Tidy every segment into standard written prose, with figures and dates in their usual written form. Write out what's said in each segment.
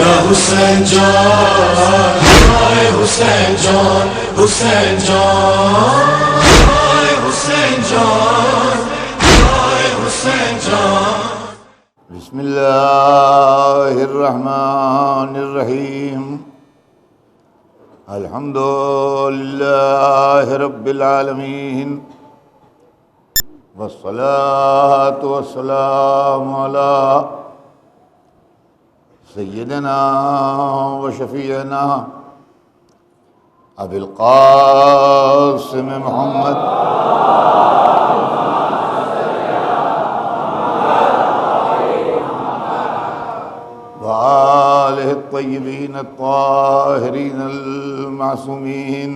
یا حسین جان، ہائے حسین جان، حسین جان، ہائے حسین جان، ہائے حسین جان۔ بسم اللہ الرحمن الرحیم، الحمد للہ رب العالمین، والصلاة والسلام علی سیدنا و شفیعنا ابی القاسم محمد وآلہ الطیبین الطاہرین المعصومین،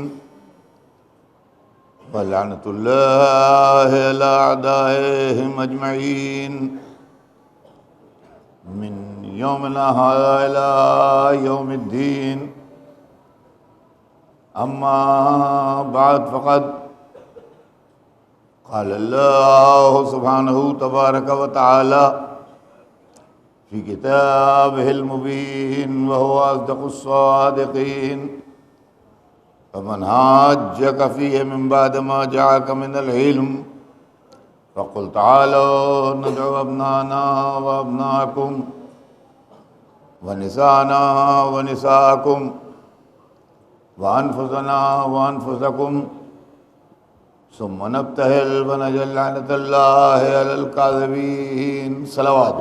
ولعنۃ اللہ علی اعدائہم اجمعین، من یومنا ھذا الی یوم الدین۔ اما بعد فقد قال اللہ سبحانہ تبارک و تعالی فی کتابہ المبین وہو اصدق الصادقین، فمن حاجک فیہ من بعد ما جاءک من العلم فقل تعالوا ندعو ابنانا وابناکم ونساءنا ونساءکم وانفسنا وانفسکم ثم نبتہل ونجعل لعنۃ اللہ علی الکاذبین۔ صلوات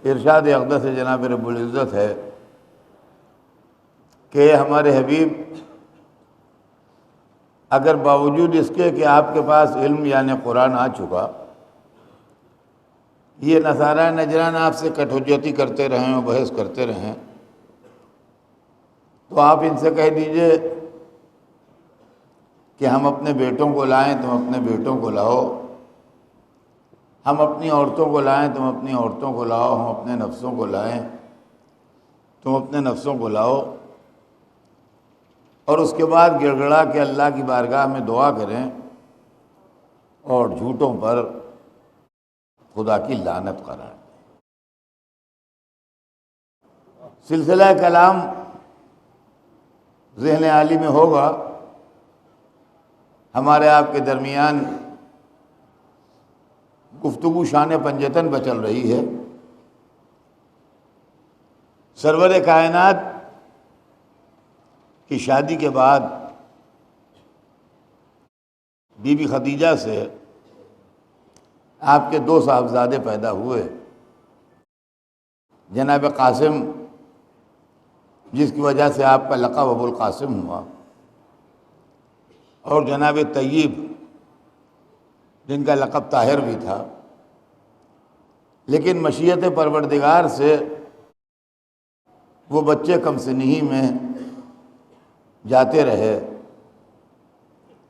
ارشاد اقدس سے جناب رب العزت ہے کہ ہمارے حبیب اگر باوجود اس کے کہ آپ کے پاس علم یعنی قرآن آ چکا، یہ نصارہ نجران آپ سے کٹھوجتی کرتے رہیں اور بحث کرتے رہیں، تو آپ ان سے کہہ دیجئے کہ ہم اپنے بیٹوں کو لائیں تم اپنے بیٹوں کو لاؤ، ہم اپنی عورتوں کو لائیں تم اپنی عورتوں کو لاؤ، ہم اپنے نفسوں کو لائیں تم اپنے نفسوں کو لاؤ، اور اس کے بعد گڑ گڑا کے اللہ کی بارگاہ میں دعا کریں اور جھوٹوں پر خدا کی لعنت قرار دیں۔ سلسلہ کلام ذہن عالی میں ہوگا، ہمارے آپ کے درمیان گفتگو شان پنجتن پر چل رہی ہے۔ سرور کائنات کی شادی کے بعد بی بی خدیجہ سے آپ کے دو صاحبزادے پیدا ہوئے، جناب قاسم جس کی وجہ سے آپ کا لقب ابو القاسم ہوا، اور جناب طیب جن کا لقب طاہر بھی تھا، لیکن مشیت پروردگار سے وہ بچے کم سنی میں جاتے رہے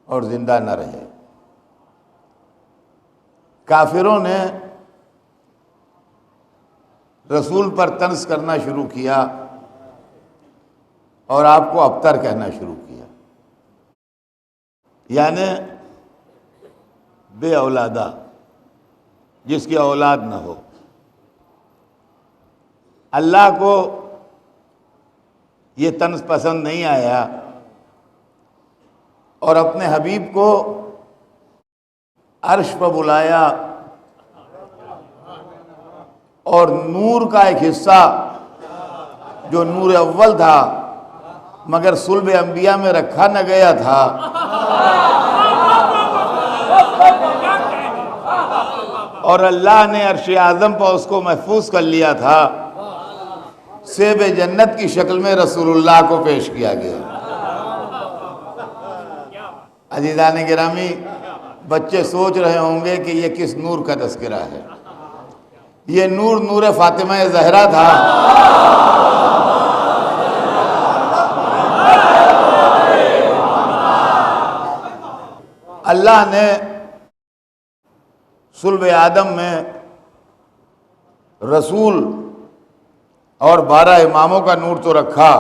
اور زندہ نہ رہے۔ کافروں نے رسول پر طنز کرنا شروع کیا اور آپ کو ابتر کہنا شروع کیا، یعنی بے اولادہ، جس کی اولاد نہ ہو۔ اللہ کو یہ طنز پسند نہیں آیا اور اپنے حبیب کو عرش پر بلایا اور نور کا ایک حصہ جو نور اول تھا مگر صلب انبیاء میں رکھا نہ گیا تھا، اور اللہ نے عرش اعظم پر اس کو محفوظ کر لیا تھا، سیب جنت کی شکل میں رسول اللہ کو پیش کیا گیا۔ عزیزان گرامی، بچے سوچ رہے ہوں گے کہ یہ کس نور کا تذکرہ ہے۔ یہ نور نور فاطمہ زہرا تھا، اللہ نے صلب آدم میں رسول اور 12 اماموں کا نور تو رکھا،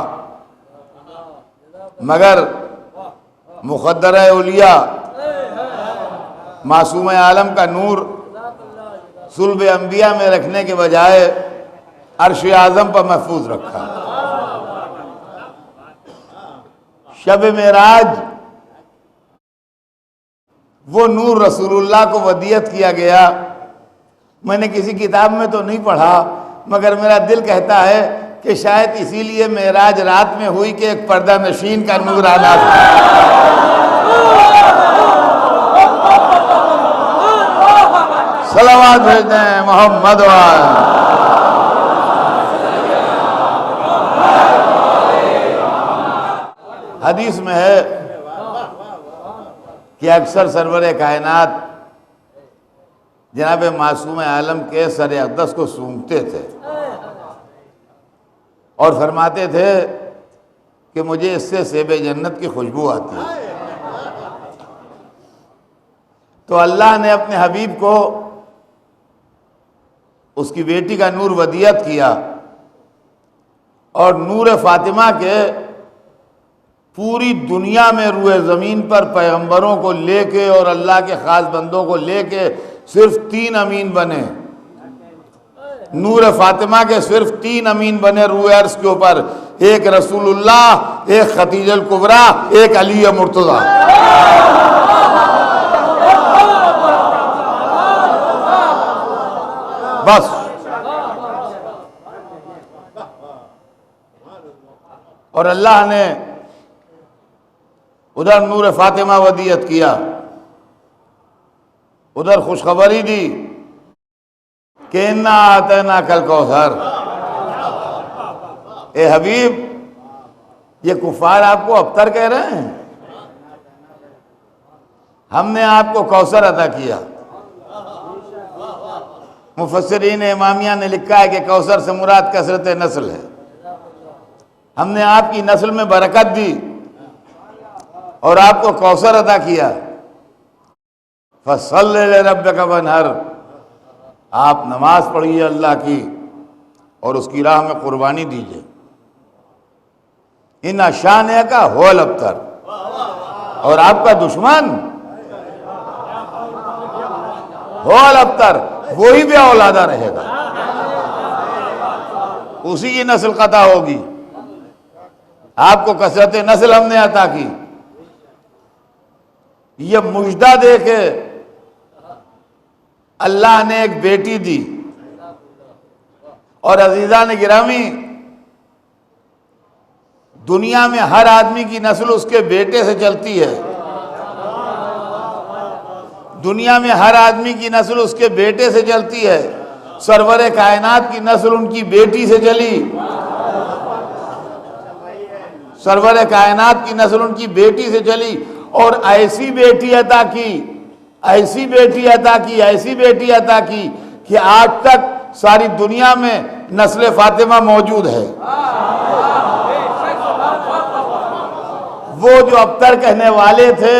مگر مقدرہ اولیاء معصوم عالم کا نور صلب انبیاء میں رکھنے کے بجائے عرش اعظم پر محفوظ رکھا۔ شب معراج وہ نور رسول اللہ کو ودیعت کیا گیا۔ میں نے کسی کتاب میں تو نہیں پڑھا، مگر میرا دل کہتا ہے کہ شاید اسی لیے معراج رات میں ہوئی کہ ایک پردہ نشین کا نور آنا تھا۔ صلوات بھیجتے ہیں محمد حدیث میں ہے کہ اکثر سرور کائنات جناب معصوم عالم کے سر اقدس کو سونگھتے تھے اور فرماتے تھے کہ مجھے اس سے سیب جنت کی خوشبو آتی ہے۔ تو اللہ نے اپنے حبیب کو اس کی بیٹی کا نور ودیعت کیا، اور نور فاطمہ کے پوری دنیا میں روئے زمین پر پیغمبروں کو لے کے اور اللہ کے خاص بندوں کو لے کے صرف 3 امین بنے۔ نور فاطمہ کے صرف 3 امین بنے روئے عرش کے اوپر، ایک رسول اللہ، ایک خدیجہ الکبریٰ، ایک علی مرتضیٰ۔ بس اور اللہ نے ادھر نور فاطمہ ودیعت کیا، ادھر خوشخبری دی کہ انا اعطیناک الکوثر۔ اے حبیب، یہ کفار آپ کو ابتر کہہ رہے ہیں، ہم نے آپ کو کوثر عطا کیا۔ مفسرین امامیہ نے لکھا ہے کہ کوثر سے مراد کثرت نسل ہے۔ ہم نے آپ کی نسل میں برکت دی اور آپ کو کوثر عطا کیا۔ فَصَلِّ لِرَبِّكَ وَانْحَرْ، آپ نماز پڑھیے اللہ کی اور اس کی راہ میں قربانی دیجیے۔ ان شانئک هو الابتر، اور آپ کا دشمن هو الابتر، وہی بے اولادہ رہے گا، اسی کی نسل قطع ہوگی۔ آپ کو کثرت نسل ہم نے عطا کی۔ یہ مجدہ دے کے اللہ نے ایک بیٹی دی، اور عزیزان گرامی، دنیا میں ہر آدمی کی نسل اس کے بیٹے سے چلتی ہے۔ دنیا میں ہر آدمی کی نسل اس کے بیٹے سے چلتی ہے۔ سرور کائنات کی نسل ان کی بیٹی سے چلی، سرور کائنات کی نسل ان کی بیٹی سے چلی، اور ایسی بیٹی عطا کی، ایسی بیٹی عطا کی، ایسی بیٹی عطا کی کہ آج تک ساری دنیا میں نسل فاطمہ موجود ہے۔ وہ جو ابتر کہنے والے تھے،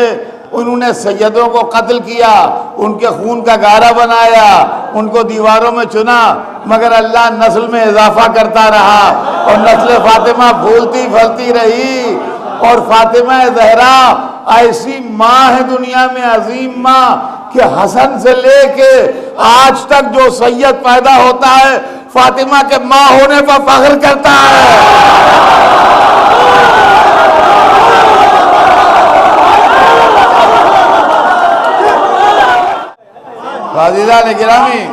انہوں نے سیدوں کو قتل کیا، ان کے خون کا گارہ بنایا، ان کو دیواروں میں چنا، مگر اللہ نسل میں اضافہ کرتا رہا اور نسل فاطمہ پھولتی پھلتی رہی۔ اور فاطمہ زہرا ایسی ماں ہے دنیا میں، عظیم ماں، کہ حسن سے لے کے آج تک جو سید پیدا ہوتا ہے فاطمہ کے ماں ہونے پر فخر کرتا ہے۔ عزیزان گرامی،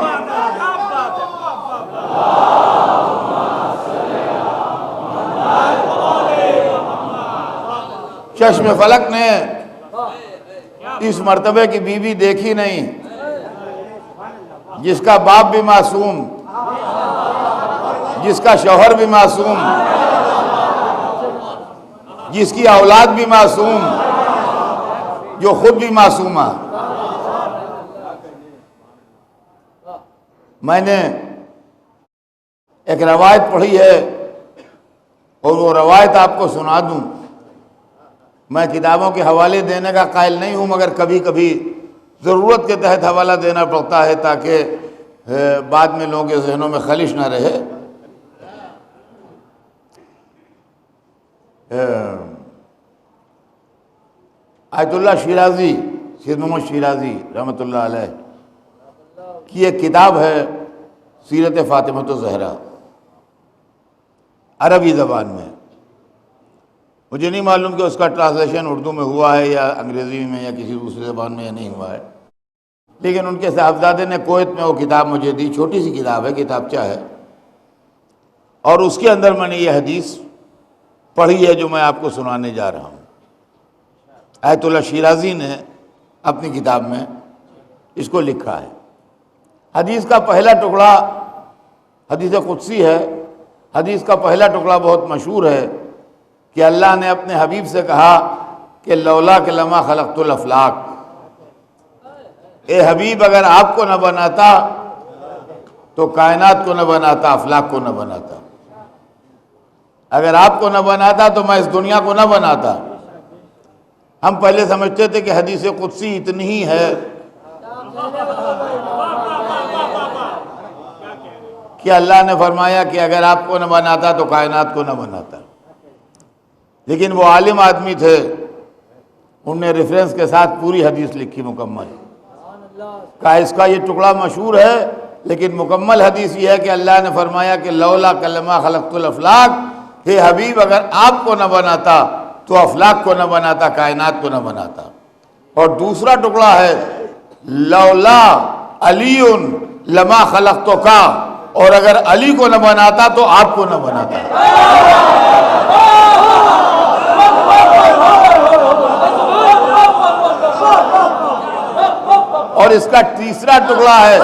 چشم فلک نے اس مرتبے کی بیوی دیکھی نہیں جس کا باپ بھی معصوم، جس کا شوہر بھی معصوم، جس کی اولاد بھی معصوم، جو خود بھی معصومہ۔ میں نے ایک روایت پڑھی ہے اور وہ روایت آپ کو سنا دوں۔ میں کتابوں کے حوالے دینے کا قائل نہیں ہوں، مگر کبھی کبھی ضرورت کے تحت حوالہ دینا پڑتا ہے تاکہ بعد میں لوگوں کے ذہنوں میں خلش نہ رہے۔ آیت اللہ شیرازی سید محمد شیرازی رحمۃ اللہ علیہ کی ایک کتاب ہے سیرت فاطمۃ الزہرا، عربی زبان میں۔ مجھے نہیں معلوم کہ اس کا ٹرانسلیشن اردو میں ہوا ہے یا انگریزی میں یا کسی دوسری زبان میں یا نہیں ہوا ہے، لیکن ان کے صاحبزادے نے کویت میں وہ کتاب مجھے دی، چھوٹی سی کتاب ہے، کتابچہ ہے، اور اس کے اندر میں نے یہ حدیث پڑھی ہے جو میں آپ کو سنانے جا رہا ہوں۔ آیت اللہ شیرازی نے اپنی کتاب میں اس کو لکھا ہے۔ حدیث کا پہلا ٹکڑا حدیث قدسی ہے۔ حدیث کا پہلا ٹکڑا بہت مشہور ہے کہ اللہ نے اپنے حبیب سے کہا کہ لولا کہ لما خلقت الافلاک، اے حبیب اگر آپ کو نہ بناتا تو کائنات کو نہ بناتا، افلاک کو نہ بناتا۔ اگر آپ کو نہ بناتا تو میں اس دنیا کو نہ بناتا۔ ہم پہلے سمجھتے تھے کہ حدیث قدسی اتنی ہی ہے کہ اللہ نے فرمایا کہ اگر آپ کو نہ بناتا تو کائنات کو نہ بناتا، لیکن وہ عالم آدمی تھے، انہوں نے ریفرنس کے ساتھ پوری حدیث لکھی مکمل۔ کہا اس کا یہ ٹکڑا مشہور ہے لیکن مکمل حدیث یہ ہے کہ اللہ نے فرمایا کہ لولا کلمہ خلقت الافلاک، کہ حبیب اگر آپ کو نہ بناتا تو افلاک کو نہ بناتا، کائنات کو نہ بناتا۔ اور دوسرا ٹکڑا ہے لولا علی لما خلقتک، اور اگر علی کو نہ بناتا تو آپ کو نہ بناتا۔ اور اس کا تیسرا ٹکڑا ہے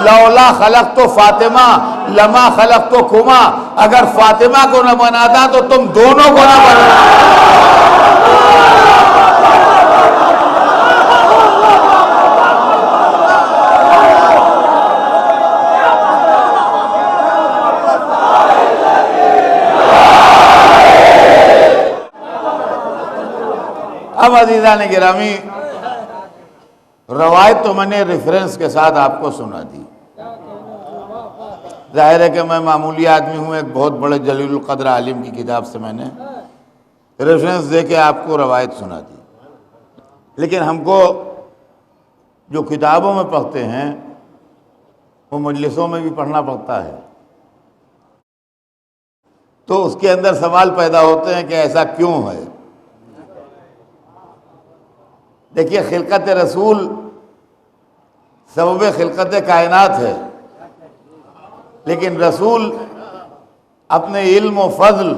لولا خلقت فاطمہ لما خلقتکما، اگر فاطمہ کو نہ بناتا تو تم دونوں کو نہ بناتا۔ اب عزیزان گرامی، روایت تو میں نے ریفرنس کے ساتھ آپ کو سنا دی۔ ظاہر ہے کہ میں معمولی آدمی ہوں، ایک بہت بڑے جلیل القدر عالم کی کتاب سے میں نے ریفرنس دے کے آپ کو روایت سنا دی، لیکن ہم کو جو کتابوں میں پڑھتے ہیں وہ مجلسوں میں بھی پڑھنا پڑتا ہے، تو اس کے اندر سوال پیدا ہوتے ہیں کہ ایسا کیوں ہے۔ دیکھیے، خلقت رسول سبب خلقت کائنات ہے، لیکن رسول اپنے علم و فضل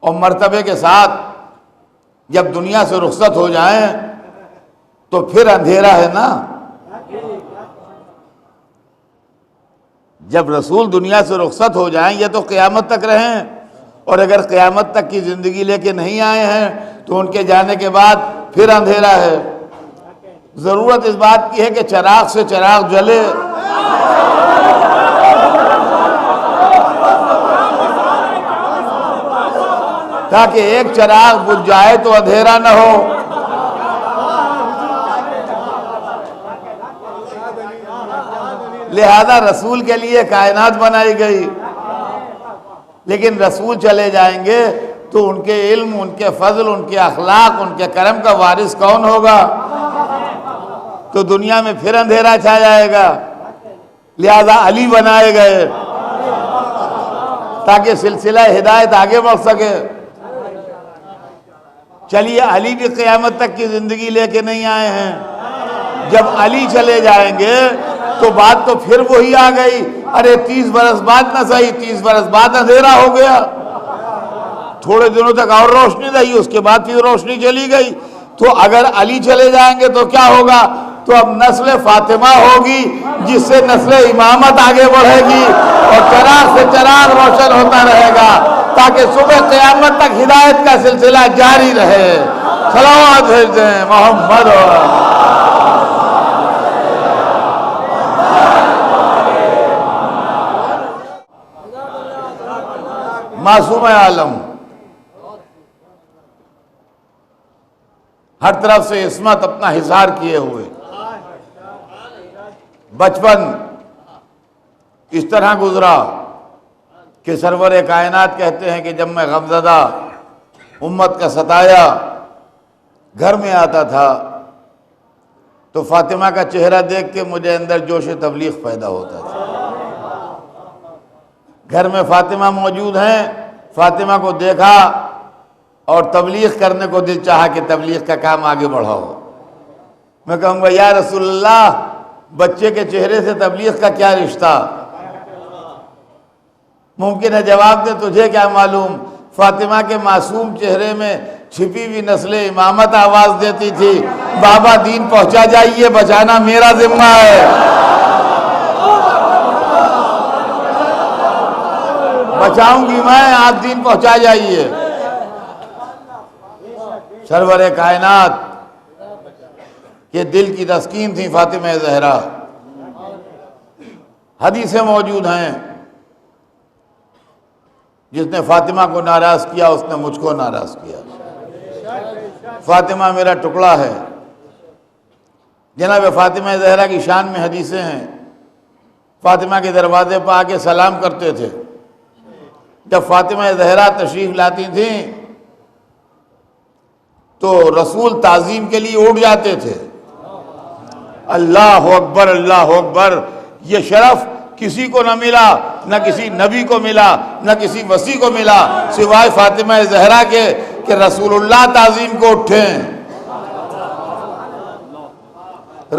اور مرتبے کے ساتھ جب دنیا سے رخصت ہو جائیں تو پھر اندھیرا ہے نا۔ جب رسول دنیا سے رخصت ہو جائیں، یہ تو قیامت تک رہیں، اور اگر قیامت تک کی زندگی لے کے نہیں آئے ہیں تو ان کے جانے کے بعد پھر اندھیرا ہے۔ ضرورت اس بات کی ہے کہ چراغ سے چراغ جلے، تاکہ ایک چراغ بجھ جائے تو اندھیرا نہ ہو۔ لہذا رسول کے لیے کائنات بنائی گئی، لیکن رسول چلے جائیں گے تو ان کے علم، ان کے فضل، ان کے اخلاق، ان کے کرم کا وارث کون ہوگا؟ تو دنیا میں پھر اندھیرا چھا جائے گا۔ لہذا علی بنائے گئے تاکہ سلسلہ ہدایت آگے بڑھ سکے۔ چلیے، علی بھی قیامت تک کی زندگی لے کے نہیں آئے ہیں، جب علی چلے جائیں گے تو بات تو پھر وہی آ گئی، ارے 30 برس بعد نہ صحیح، 30 برس بعد اندھیرا ہو گیا، تھوڑے دنوں تک اور روشنی رہی، اس کے بعد پھر روشنی چلی گئی۔ تو اگر علی چلے جائیں گے تو کیا ہوگا؟ تو اب نسل فاطمہ ہوگی، جس سے نسل امامت آگے بڑھے گی، اور چراغ سے چراغ روشن ہوتا رہے گا، تاکہ صبح قیامت تک ہدایت کا سلسلہ جاری رہے۔ صلوات بھیج دیں محمد۔ معصوم عالم، ہر طرف سے عصمت اپنا حصار کیے ہوئے، بچپن اس طرح گزرا کہ سرور کائنات کہتے ہیں کہ جب میں غمزدہ امت کا ستایا گھر میں آتا تھا تو فاطمہ کا چہرہ دیکھ کے مجھے اندر جوش تبلیغ پیدا ہوتا تھا۔ گھر میں فاطمہ موجود ہیں، فاطمہ کو دیکھا اور تبلیغ کرنے کو دل چاہا کہ تبلیغ کا کام آگے بڑھاؤ۔ میں کہوں گا یا رسول اللہ، بچے کے چہرے سے تبلیغ کا کیا رشتہ؟ ممکن ہے جواب دے، تجھے کیا معلوم؟ فاطمہ کے معصوم چہرے میں چھپی ہوئی نسل امامت آواز دیتی تھی، بابا دین پہنچا جائیے، بچانا میرا ذمہ ہے، بچاؤں گی میں، آپ دین پہنچا جائیے۔ سرور کائنات کے دل کی تسکین تھی فاطمہ زہرا۔ حدیثیں موجود ہیں، جس نے فاطمہ کو ناراض کیا اس نے مجھ کو ناراض کیا۔ فاطمہ میرا ٹکڑا ہے۔ جناب فاطمہ زہرا کی شان میں حدیثیں ہیں، فاطمہ کے دروازے پر آ کے سلام کرتے تھے۔ جب فاطمہ زہرا تشریف لاتی تھیں تو رسول تعظیم کے لیے اٹھ جاتے تھے۔ اللہ اکبر، اللہ اکبر۔ یہ شرف کسی کو نہ ملا، نہ کسی نبی کو ملا، نہ کسی وصی کو ملا سوائے فاطمہ زہرا کے کہ رسول اللہ تعظیم کو اٹھیں،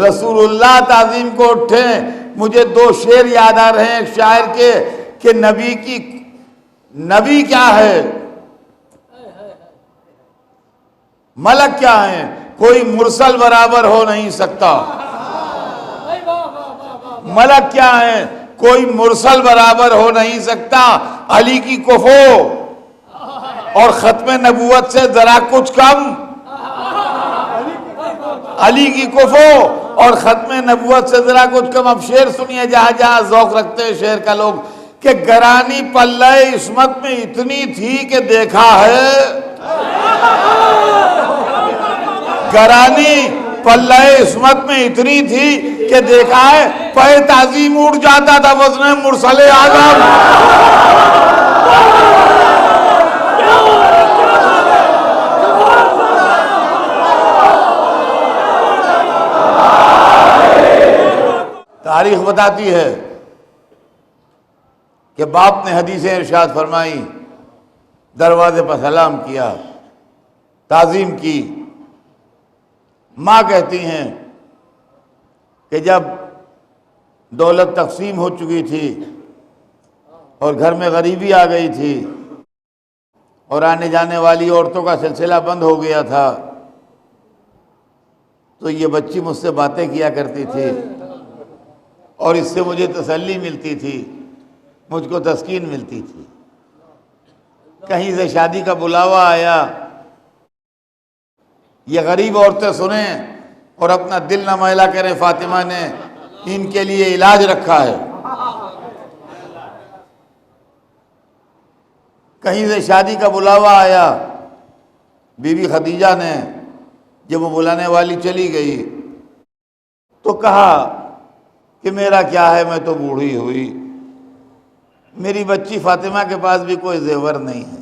رسول اللہ تعظیم کو اٹھیں۔ مجھے دو شعر یاد آ رہے ہیں ایک شاعر کے کہ نبی کیا ہے، ملک کیا ہے، کوئی مرسل برابر ہو نہیں سکتا۔ ملک کیا ہے، کوئی مرسل برابر ہو نہیں سکتا۔ علی کی کفو اور ختم نبوت سے ذرا کچھ کم، علی کی کفو اور ختم نبوت سے ذرا کچھ کم۔ اب شعر سنیے، جہاں جہاں ذوق رکھتے ہیں شعر کا لوگ، کہ گرانی پلہ عصمت میں اتنی تھی کہ دیکھا ہے، گرانی پلہ عصمت میں اتنی تھی کہ دیکھا ہے، پہ تعظیم اٹھ جاتا تھا وزن مرسل اعظم۔ تاریخ بتاتی ہے کہ باپ نے حدیثیں ارشاد فرمائی، دروازے پر سلام کیا، تعظیم کی۔ ماں کہتی ہیں کہ جب دولت تقسیم ہو چکی تھی اور گھر میں غریبی آ گئی تھی اور آنے جانے والی عورتوں کا سلسلہ بند ہو گیا تھا، تو یہ بچی مجھ سے باتیں کیا کرتی تھی اور اس سے مجھے تسلی ملتی تھی، مجھ کو تسکین ملتی تھی۔ کہیں سے شادی کا بلاوا آیا، یہ غریب عورتیں سنیں اور اپنا دل نہ میلا کریں، فاطمہ نے ان کے لیے علاج رکھا ہے۔ کہیں سے شادی کا بلاوا آیا، بی بی خدیجہ نے جب وہ بلانے والی چلی گئی تو کہا کہ میرا کیا ہے، میں تو بوڑھی ہوئی، میری بچی فاطمہ کے پاس بھی کوئی زیور نہیں ہے،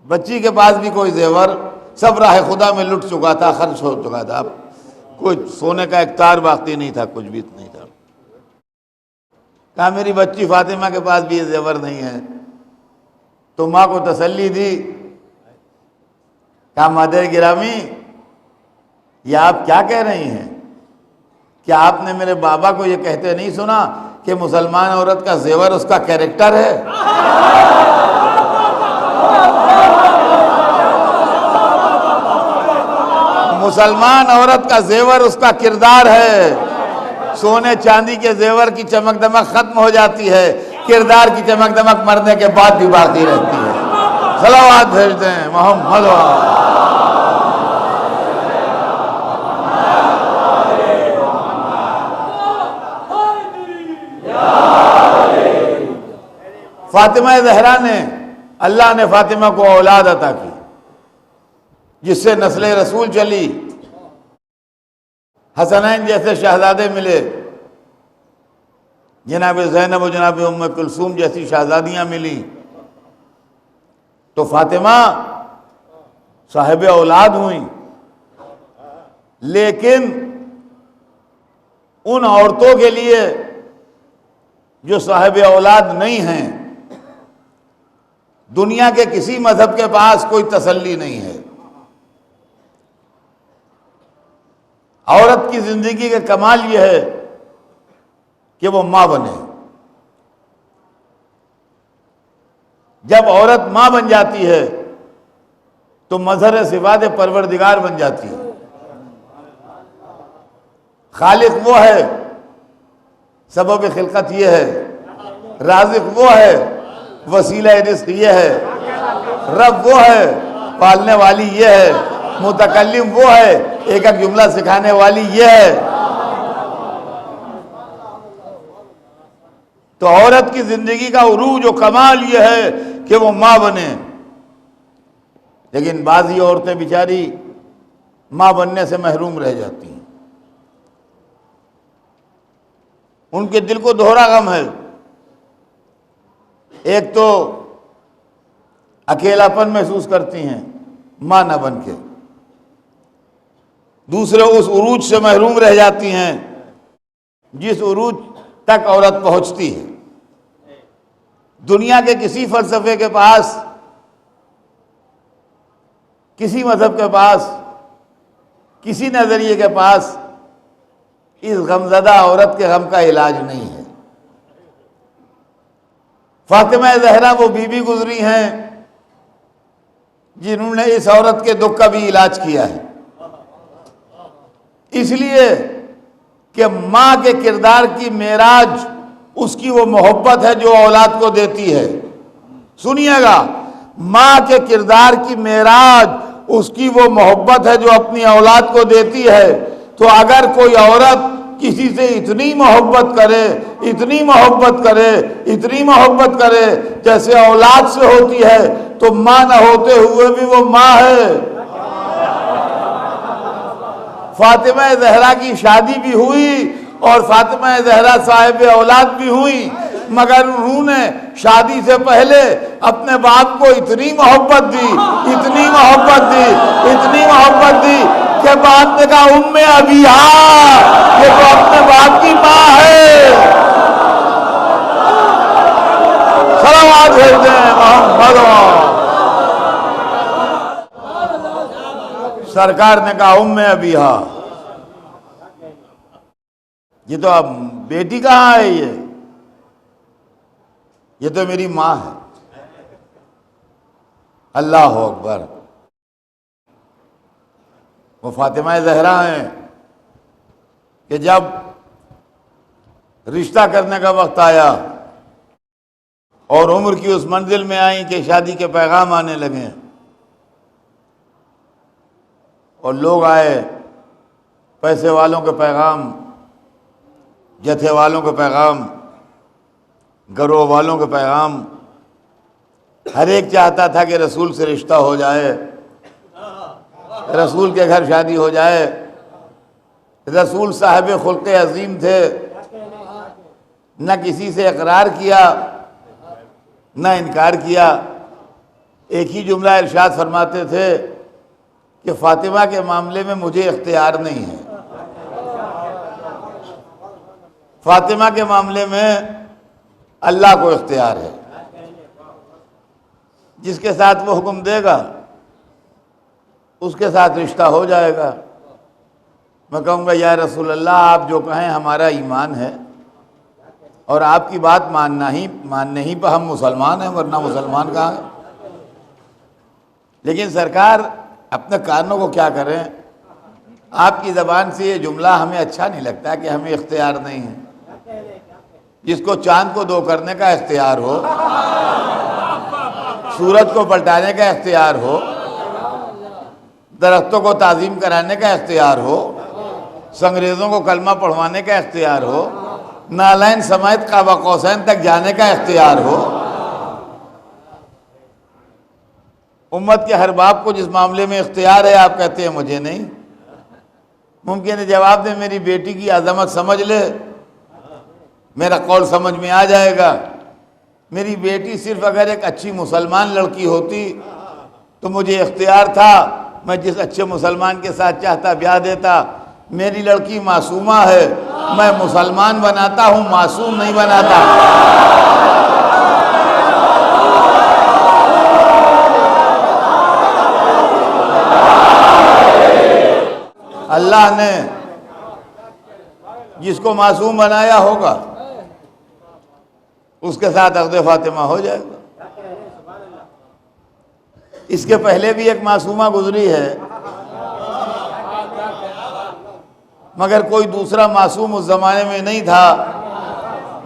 بچی کے پاس بھی کوئی زیور، سب راہ خدا میں لٹ چکا تھا، خرچ ہو چکا تھا، اب کوئی سونے کا ایک تار باقی نہیں تھا، کچھ بھی نہیں تھا۔ کہا میری بچی فاطمہ کے پاس بھی یہ زیور نہیں ہے۔ تو ماں کو تسلی دی، کہا مادر گرامی، یہ آپ کیا کہہ رہی ہیں؟ کیا آپ نے میرے بابا کو یہ کہتے نہیں سنا کہ مسلمان عورت کا زیور اس کا کیریکٹر ہے؟ مسلمان عورت کا زیور اس کا کردار ہے۔ سونے چاندی کے زیور کی چمک دمک ختم ہو جاتی ہے، کردار کی چمک دمک مرنے کے بعد بھی باقی رہتی ہے۔ صلوات بھیج دیں محمد۔ فاطمہ زہرا نے، اللہ نے فاطمہ کو اولاد عطا کی جس سے نسل رسول چلی، حسنین جیسے شہزادے ملے، جناب زینب و جناب ام کلثوم جیسی شہزادیاں ملی، تو فاطمہ صاحب اولاد ہوئیں۔ لیکن ان عورتوں کے لیے جو صاحب اولاد نہیں ہیں، دنیا کے کسی مذہب کے پاس کوئی تسلی نہیں ہے۔ عورت کی زندگی کا کمال یہ ہے کہ وہ ماں بنے۔ جب عورت ماں بن جاتی ہے تو مظہر صفات پروردگار بن جاتی ہے۔ خالق وہ ہے، سبب خلقت یہ ہے، رازق وہ ہے، وسیلہ رزق یہ ہے، رب وہ ہے، پالنے والی یہ ہے، متکلم وہ ہے، ایک ایک جملہ سکھانے والی یہ ہے۔ تو عورت کی زندگی کا عروج و کمال یہ ہے کہ وہ ماں بنے۔ لیکن بعضی عورتیں بیچاری ماں بننے سے محروم رہ جاتی ہیں۔ ان کے دل کو دوہرا غم ہے، ایک تو اکیلا پن محسوس کرتی ہیں ماں نہ بن کے، دوسرے اس عروج سے محروم رہ جاتی ہیں جس عروج تک عورت پہنچتی ہے۔ دنیا کے کسی فلسفے کے پاس، کسی مذہب کے پاس، کسی نظریے کے پاس اس غمزدہ عورت کے غم کا علاج نہیں ہے۔ فاطمہ زہرا وہ بی گزری ہیں جنہوں نے اس عورت کے دکھ کا بھی علاج کیا ہے، اس لیے کہ ماں کے کردار کی معراج اس کی وہ محبت ہے جو اولاد کو دیتی ہے۔ سنیے گا، ماں کے کردار کی معراج اس کی وہ محبت ہے جو اپنی اولاد کو دیتی ہے۔ تو اگر کوئی عورت کسی سے اتنی محبت کرے، اتنی محبت کرے، اتنی محبت کرے جیسے اولاد سے ہوتی ہے، تو ماں نہ ہوتے ہوئے بھی وہ ماں ہے۔ فاطمہ زہرا کی شادی بھی ہوئی اور فاطمہ زہرا صاحب اولاد بھی ہوئی، مگر انہوں نے شادی سے پہلے اپنے باپ کو اتنی محبت دی، اتنی محبت دی، اتنی محبت دی کہ باپ نے کہا ام ابیہا، یہ تو اپنے باپ کی ماں ہے۔ صلوات بھیج دیں محمد۔ سرکار نے کہا ام ابیہا، یہ تو اب بیٹی کہاں ہے، یہ تو میری ماں ہے۔ اللہ اکبر۔ وہ فاطمہ زہرا ہیں کہ جب رشتہ کرنے کا وقت آیا اور عمر کی اس منزل میں آئیں کہ شادی کے پیغام آنے لگے اور لوگ آئے، پیسے والوں کے پیغام، جتھے والوں کے پیغام، گروہ والوں کے پیغام، ہر ایک چاہتا تھا کہ رسول سے رشتہ ہو جائے، رسول کے گھر شادی ہو جائے۔ رسول صاحب خلق عظیم تھے، نہ کسی سے اقرار کیا نہ انکار کیا۔ ایک ہی جملہ ارشاد فرماتے تھے کہ فاطمہ کے معاملے میں مجھے اختیار نہیں ہے، فاطمہ کے معاملے میں اللہ کو اختیار ہے، جس کے ساتھ وہ حکم دے گا اس کے ساتھ رشتہ ہو جائے گا۔ میں کہوں گا یا رسول اللہ، آپ جو کہیں ہمارا ایمان ہے اور آپ کی بات ماننے ہی پہ ہم مسلمان ہیں، ورنہ مسلمان کہاں ہیں؟ لیکن سرکار اپنے کانوں کو کیا کریں، آپ کی زبان سے یہ جملہ ہمیں اچھا نہیں لگتا کہ ہمیں اختیار نہیں ہے۔ جس کو چاند کو دو کرنے کا اختیار ہو، سورج کو پلٹانے کا اختیار ہو، درختوں کو تعظیم کرانے کا اختیار ہو، سنگریزوں کو کلمہ پڑھوانے کا اختیار ہو، نالین سمیت قاب قوسین تک جانے کا اختیار ہو، امت کے ہر باپ کو جس معاملے میں اختیار ہے آپ کہتے ہیں مجھے نہیں۔ ممکن ہے جواب دیں میری بیٹی کی عظمت سمجھ لے، میرا قول سمجھ میں آ جائے گا۔ میری بیٹی صرف اگر ایک اچھی مسلمان لڑکی ہوتی تو مجھے اختیار تھا میں جس اچھے مسلمان کے ساتھ چاہتا بیاہ دیتا. میری لڑکی معصومہ ہے، میں مسلمان بناتا ہوں، معصوم نہیں بناتا. اللہ نے جس کو معصوم بنایا ہوگا اس کے ساتھ عقد فاطمہ ہو جائے گا. اس کے پہلے بھی ایک معصومہ گزری ہے، مگر کوئی دوسرا معصوم اس زمانے میں نہیں تھا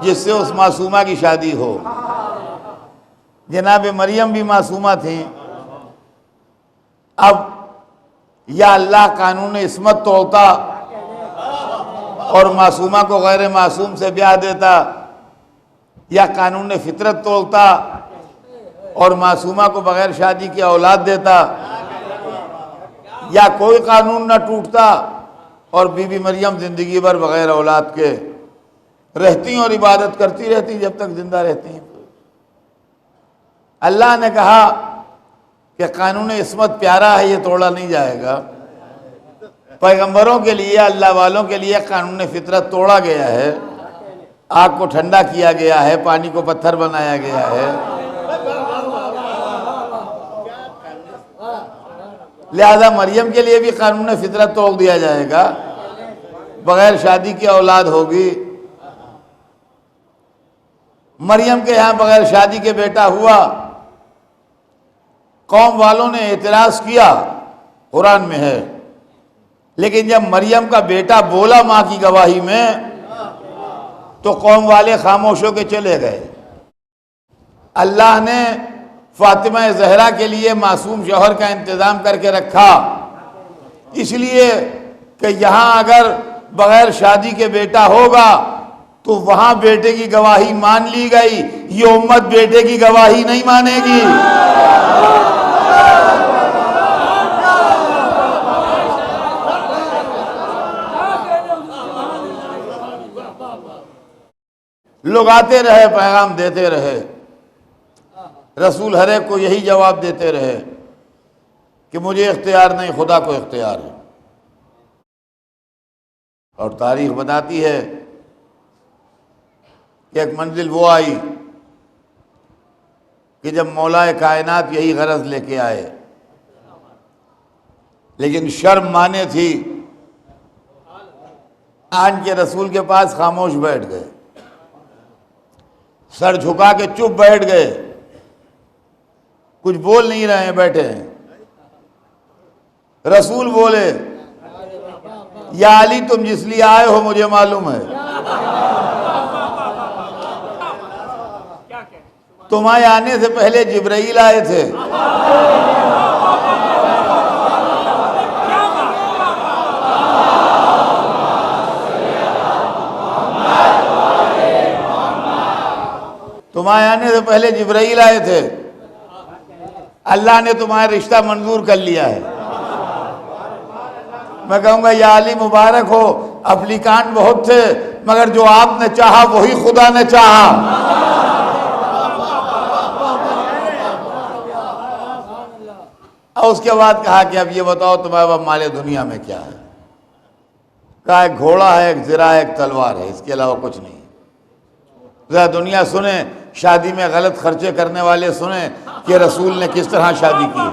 جس سے اس معصومہ کی شادی ہو. جناب مریم بھی معصومہ تھیں. اب یا اللہ قانون عصمت توڑتا اور معصومہ کو غیر معصوم سے بیاہ دیتا، یا قانون فطرت توڑتا اور معصومہ کو بغیر شادی کی اولاد دیتا، یا کوئی قانون نہ ٹوٹتا اور بی بی مریم زندگی بھر بغیر اولاد کے رہتی اور عبادت کرتی رہتی جب تک زندہ رہتی ہیں. اللہ نے کہا کہ قانون عصمت پیارا ہے، یہ توڑا نہیں جائے گا. پیغمبروں کے لیے، اللہ والوں کے لیے قانون فطرت توڑا گیا ہے. آگ کو ٹھنڈا کیا گیا ہے، پانی کو پتھر بنایا گیا ہے. لہذا مریم کے لیے بھی قانون فطرت توڑ دیا جائے گا، بغیر شادی کی اولاد ہوگی. مریم کے یہاں بغیر شادی کے بیٹا ہوا. قوم والوں نے اعتراض کیا، قرآن میں ہے، لیکن جب مریم کا بیٹا بولا ماں کی گواہی میں تو قوم والے خاموش ہو کے چلے گئے. اللہ نے فاطمہ زہرا کے لیے معصوم شوہر کا انتظام کر کے رکھا، اس لیے کہ یہاں اگر بغیر شادی کے بیٹا ہوگا تو وہاں بیٹے کی گواہی مان لی گئی. یہ امت بیٹے کی گواہی نہیں مانے گی. لوگ آتے رہے، پیغام دیتے رہے، رسول ہر ایک کو یہی جواب دیتے رہے کہ مجھے اختیار نہیں، خدا کو اختیار ہے. اور تاریخ بتاتی ہے کہ ایک منزل وہ آئی کہ جب مولا کائنات یہی غرض لے کے آئے، لیکن شرم مانے تھی، آن کے رسول کے پاس خاموش بیٹھ گئے، سر جھکا کے چپ بیٹھ گئے، کچھ بول نہیں رہے ہیں، بیٹھے ہیں. رسول بولے، یا علی تم جس لیے آئے ہو مجھے معلوم ہے. تمہارے آنے سے پہلے جبرائیل آئے تھے. تمہارے آنے سے پہلے جبرائیل آئے تھے. اللہ نے تمہارا رشتہ منظور کر لیا ہے. میں کہوں گا یا علی مبارک ہو، اپلیکانٹ بہت تھے مگر جو آپ نے چاہا وہی خدا نے چاہا. اور اس کے بعد کہا کہ اب یہ بتاؤ تمہارے پاس مال دنیا میں کیا ہے؟ کہا ایک گھوڑا ہے، ایک زرہ ہے، ایک تلوار ہے، اس کے علاوہ کچھ نہیں. ذرا دنیا سنیں، شادی میں غلط خرچے کرنے والے سنیں کہ رسول نے کس طرح شادی کی.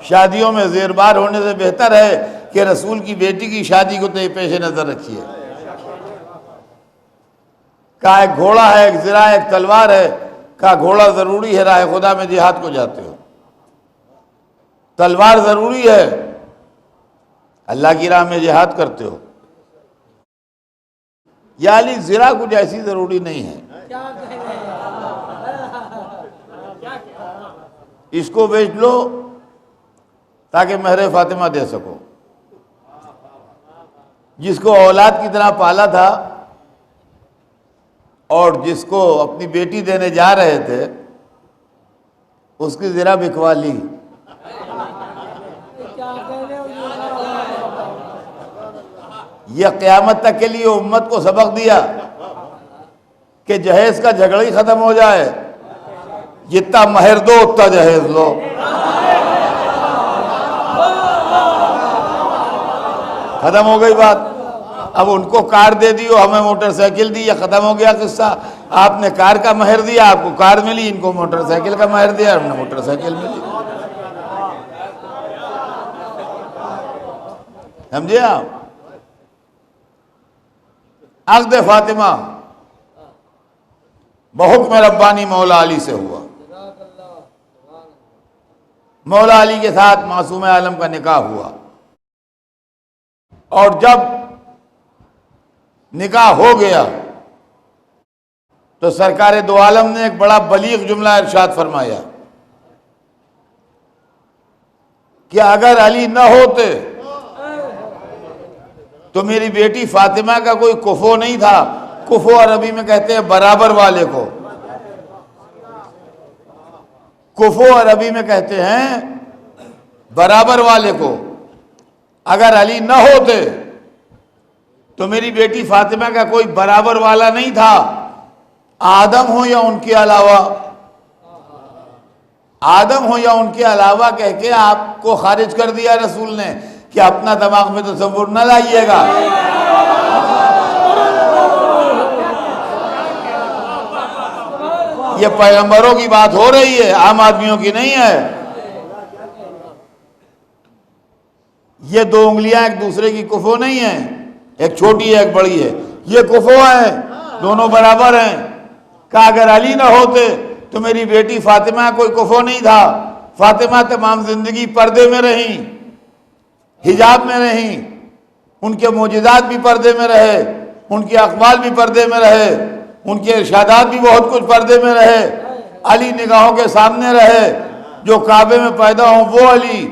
شادیوں میں زیر بار ہونے سے بہتر ہے کہ رسول کی بیٹی کی شادی کو تو پیش نظر رکھیے. کہا ایک گھوڑا ہے، ایک زرہ ہے، ایک تلوار ہے. کہا گھوڑا ضروری ہے، راہ خدا میں جہاد کو جاتے ہو. تلوار ضروری ہے، اللہ کی راہ میں جہاد کرتے ہو. یا علی زرہ کچھ ایسی ضروری نہیں ہے، اس کو بیچ لو تاکہ مہر فاطمہ دے سکو. جس کو اولاد کی طرح پالا تھا اور جس کو اپنی بیٹی دینے جا رہے تھے اس کی زرہ بکوا لی. یہ قیامت تک کے لیے امت کو سبق دیا کہ جہیز کا جھگڑا ہی ختم ہو جائے جتنا مہر دو اتنا جہیز لو. ختم ہو گئی بات. اب ان کو کار دے دی اور ہمیں موٹر سائیکل دی, یہ ختم ہو گیا قصہ. آپ نے کار کا مہر دیا, آپ کو کار ملی, ان کو موٹر سائیکل کا مہر دیا, ہم نے موٹر سائیکل ملی. سمجھے آپ؟ عقد فاطمہ بحکم ربانی مولا علی سے ہوا. مولا علی کے ساتھ معصوم عالم کا نکاح ہوا, اور جب نکاح ہو گیا تو سرکار دو عالم نے ایک بڑا بلیغ جملہ ارشاد فرمایا کہ اگر علی نہ ہوتے تو میری بیٹی فاطمہ کا کوئی کفو نہیں تھا. کفو عربی میں کہتے ہیں برابر والے کو. کفو عربی میں کہتے ہیں برابر والے کو. اگر علی نہ ہوتے تو میری بیٹی فاطمہ کا کوئی برابر والا نہیں تھا, آدم ہو یا ان کے علاوہ. آدم ہو یا ان کے علاوہ کہہ کے آپ کو خارج کر دیا رسول نے کہ اپنا دماغ میں تصور نہ لائیے گا. یہ پیغمبروں کی بات ہو رہی ہے, عام آدمیوں کی نہیں ہے. یہ دو انگلیاں ایک دوسرے کی کفو نہیں ہیں, ایک چھوٹی ہے ایک بڑی ہے, یہ کفو ہیں, دونوں برابر ہیں. کہا اگر علی نہ ہوتے تو میری بیٹی فاطمہ کوئی کفو نہیں تھا. فاطمہ تمام زندگی پردے میں رہیں, حجاب میں رہیں, ان کے معجزات بھی پردے میں رہے, ان کے اقوال بھی پردے میں رہے, ان کے ارشادات بھی بہت کچھ پردے میں رہے. علی نگاہوں کے سامنے رہے. جو کعبے میں پیدا ہوں وہ علی,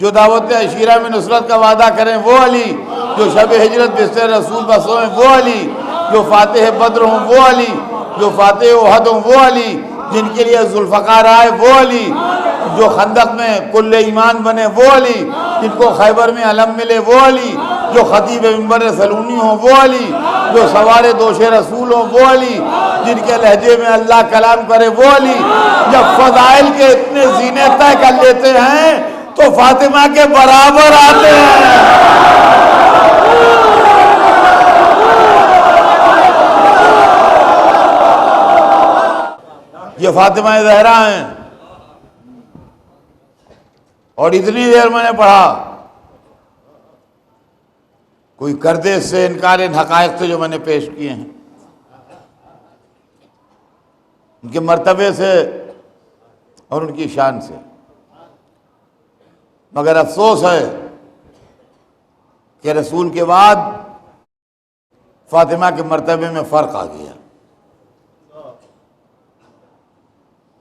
جو دعوت عشیرہ میں نصرت کا وعدہ کریں وہ علی, جو شب ہجرت بستر رسول پر سوئیں وہ علی, جو فاتح بدر ہوں وہ علی, جو فاتح احد ہوں وہ علی, جن کے لیے ذوالفقار آئے وہ علی, جو خندق میں کل ایمان بنے وہ علی, جن کو خیبر میں علم ملے وہ علی, جو خطیب منبر سلونی ہوں وہ علی, جو سوار دوش رسول ہوں وہ علی, جن کے لہجے میں اللہ کلام کرے وہ علی. جب فضائل کے اتنے زینے طے کر لیتے ہیں تو فاطمہ کے برابر آتے ہیں. یہ فاطمہ زہرا ہیں. اور اتنی دیر میں نے پڑھا, کوئی کردے سے انکار ان حقائق سے جو میں نے پیش کیے ہیں, ان کے مرتبے سے اور ان کی شان سے. مگر افسوس ہے کہ رسول کے بعد فاطمہ کے مرتبے میں فرق آ گیا,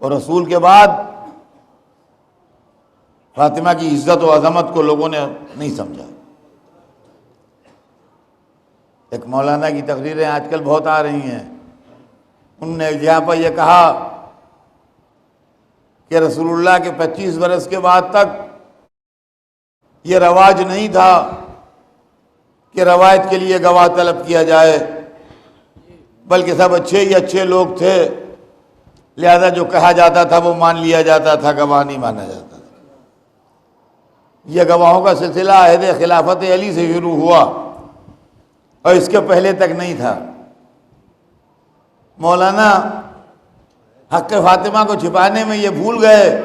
اور رسول کے بعد فاطمہ کی عزت و عظمت کو لوگوں نے نہیں سمجھا. ایک مولانا کی تقریریں آج کل بہت آ رہی ہیں, انہوں نے یہاں پر یہ کہا کہ رسول اللہ کے 25 برس کے بعد تک یہ رواج نہیں تھا کہ روایت کے لیے گواہ طلب کیا جائے, بلکہ سب اچھے ہی اچھے لوگ تھے, لہذا جو کہا جاتا تھا وہ مان لیا جاتا تھا, گواہ نہیں مانا جاتا تھا. یہ گواہوں کا سلسلہ عہد خلافت علی سے شروع ہوا, اور اس کے پہلے تک نہیں تھا. مولانا حق فاطمہ کو چھپانے میں یہ بھول گئے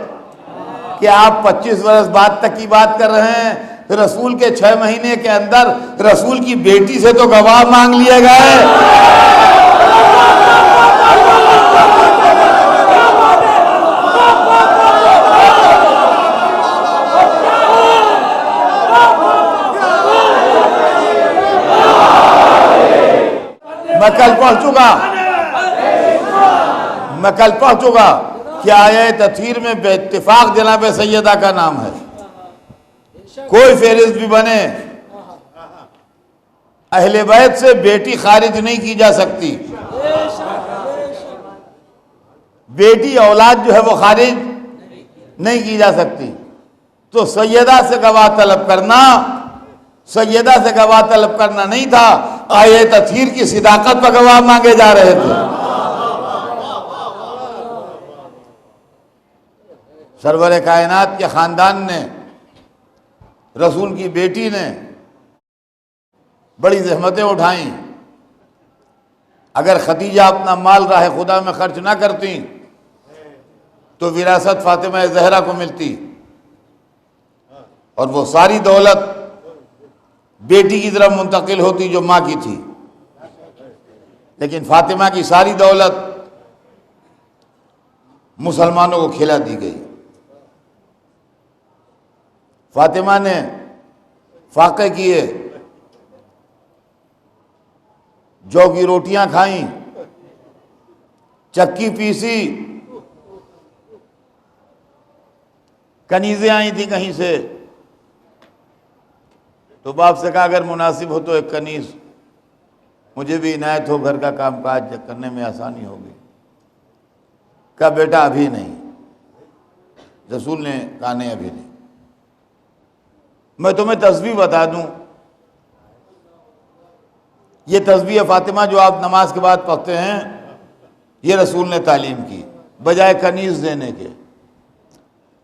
کہ آپ 25 برس بعد تک کی بات کر رہے ہیں, رسول کے 6 مہینے کے اندر رسول کی بیٹی سے تو گواہ مانگ لیے گئے. میں کل پڑھ چکا کہ آیہ تطہیر میں بے اتفاق جناب سیدہ کا نام ہے. کوئی فہرست بھی بنے, اہل بیت سے بیٹی خارج نہیں کی جا سکتی. بیٹی اولاد جو ہے وہ خارج نہیں کی جا سکتی. تو سیدہ سے گواہ طلب کرنا, سیدہ سے گواہ طلب کرنا نہیں تھا, آیہ تطہیر کی صداقت پر گواہ مانگے جا رہے تھے. سرور کائنات کے خاندان نے، رسول کی بیٹی نے بڑی زحمتیں اٹھائیں۔ اگر خدیجہ اپنا مال راہ خدا میں خرچ نہ کرتی تو وراثت فاطمہ زہرا کو ملتی، اور وہ ساری دولت بیٹی کی طرف منتقل ہوتی جو ماں کی تھی، لیکن فاطمہ کی ساری دولت مسلمانوں کو کھلا دی گئی۔ فاطمہ نے فاقے کیے، جو کی روٹیاں کھائیں، چکی پیسی، کنیزیں آئی تھیں کہیں سے، تو باپ سے کہا اگر مناسب ہو تو ایک کنیز مجھے بھی عنایت ہو، گھر کا کام کاج کرنے میں آسانی ہوگی۔ کہا بیٹا ابھی نہیں۔ رسول نے کہا نہیں ابھی نہیں۔ میں تمہیں تسبیح بتا دوں، یہ تسبیح فاطمہ جو آپ نماز کے بعد پڑھتے ہیں، یہ رسول نے تعلیم کی بجائے کنیز دینے کے۔